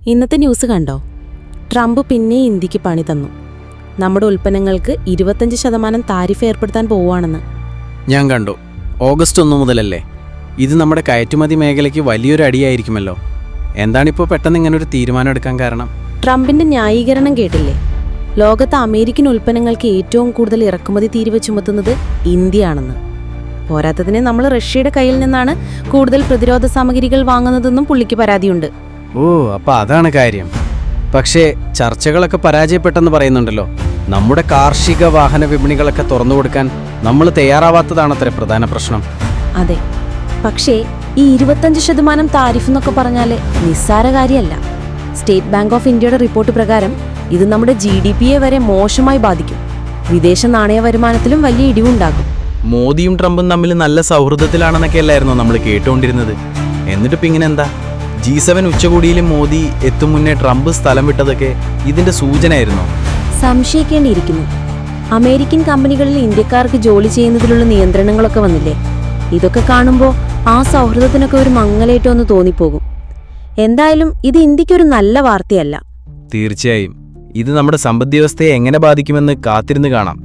ഇന്നത്തെ ന്യൂസ് കണ്ടോ? ട്രംപ് പിന്നെ ഇന്ത്യക്ക് പണി തന്നു. നമ്മുടെ ഉൽപ്പന്നങ്ങൾക്ക് 25% താരിഫ് ഏർപ്പെടുത്താൻ പോവുകയാണെന്ന്. ഞാൻ കണ്ടു. ഓഗസ്റ്റ് 1 മുതലല്ലേ? ഇത് നമ്മുടെ കയറ്റുമതി മേഖലയ്ക്ക് വലിയൊരു അടിയായിരിക്കുമല്ലോ. എന്താണിപ്പോൾ പെട്ടെന്ന് ഇങ്ങനൊരു തീരുമാനം എടുക്കാൻ കാരണം? ട്രംപിന്റെ ന്യായീകരണം കേട്ടില്ലേ? ലോകത്തെ അമേരിക്കൻ ഉൽപ്പന്നങ്ങൾക്ക് ഏറ്റവും കൂടുതൽ ഇറക്കുമതി തീരുവ ചുമത്തുന്നത് ഇന്ത്യയാണെന്ന്. പോരാത്തതിന് നമ്മൾ റഷ്യയുടെ കയ്യിൽ നിന്നാണ് കൂടുതൽ പ്രതിരോധ സാമഗ്രികൾ വാങ്ങുന്നതെന്നും പുള്ളിക്ക് പരാതിയുണ്ട്. ഓ, അപ്പോൾ അതാണ് കാര്യം. പക്ഷേ ചർച്ചകളൊക്കെ പരാജയപ്പെട്ടെന്ന് പറയുന്നുണ്ടല്ലോ. നമ്മുടെ കാർഷിക വാഹന വിപണികളൊക്കെ തുറന്നു കൊടുക്കാൻ നമ്മൾ തയ്യാറാവാത്തതാണത്രേ പ്രധാന പ്രശ്നം. അതെ, പക്ഷേ ഈ 25% താരിഫ് എന്നൊക്കെ പറഞ്ഞാൽ നിസ്സാര കാര്യമല്ല. സ്റ്റേറ്റ് ബാങ്ക് ഓഫ് ഇന്ത്യയുടെ റിപ്പോർട്ട് പ്രകാരം ഇത് നമ്മുടെ GDP-യെ വരെ മോശമായി ബാധിക്കും. വിദേശ നാണയ വരുമാനത്തിലും വലിയ ഇടിവുണ്ടാകും. മോദിയും ട്രംപും തമ്മിൽ നല്ല സൗഹൃദത്തിലാണെന്നൊക്കെ അല്ലായിരുന്നോ നമ്മൾ കേട്ടുകൊണ്ടിരുന്നത്? എന്നിട്ടിപ്പോൾ ഇങ്ങനെ എന്താ? G7 ഉച്ചകോടിയിലും മോദി എത്തും മുന്നേ ട്രംപ് സ്ഥലം വിട്ടതൊക്കെ ഇതിന്റെ സൂചനയായിരുന്നോ? സംശയിക്കേണ്ടിയിരിക്കുന്നു. അമേരിക്കൻ കമ്പനികളിൽ ഇന്ത്യക്കാർക്ക് ജോലി ചെയ്യുന്നതിലുള്ള നിയന്ത്രണങ്ങളൊക്കെ വന്നില്ലേ? ഇതൊക്കെ കാണുമ്പോൾ ആ സൗഹൃദത്തിനൊക്കെ ഒരു മങ്ങലേറ്റോന്ന് തോന്നിപ്പോകും. എന്തായാലും ഇത് ഇന്ത്യക്കൊരു നല്ല വാർത്തയല്ല. തീർച്ചയായും ഇത് നമ്മുടെ സമ്പദ്വ്യവസ്ഥയെ എങ്ങനെ ബാധിക്കുമെന്ന് കാത്തിരുന്ന് കാണാം.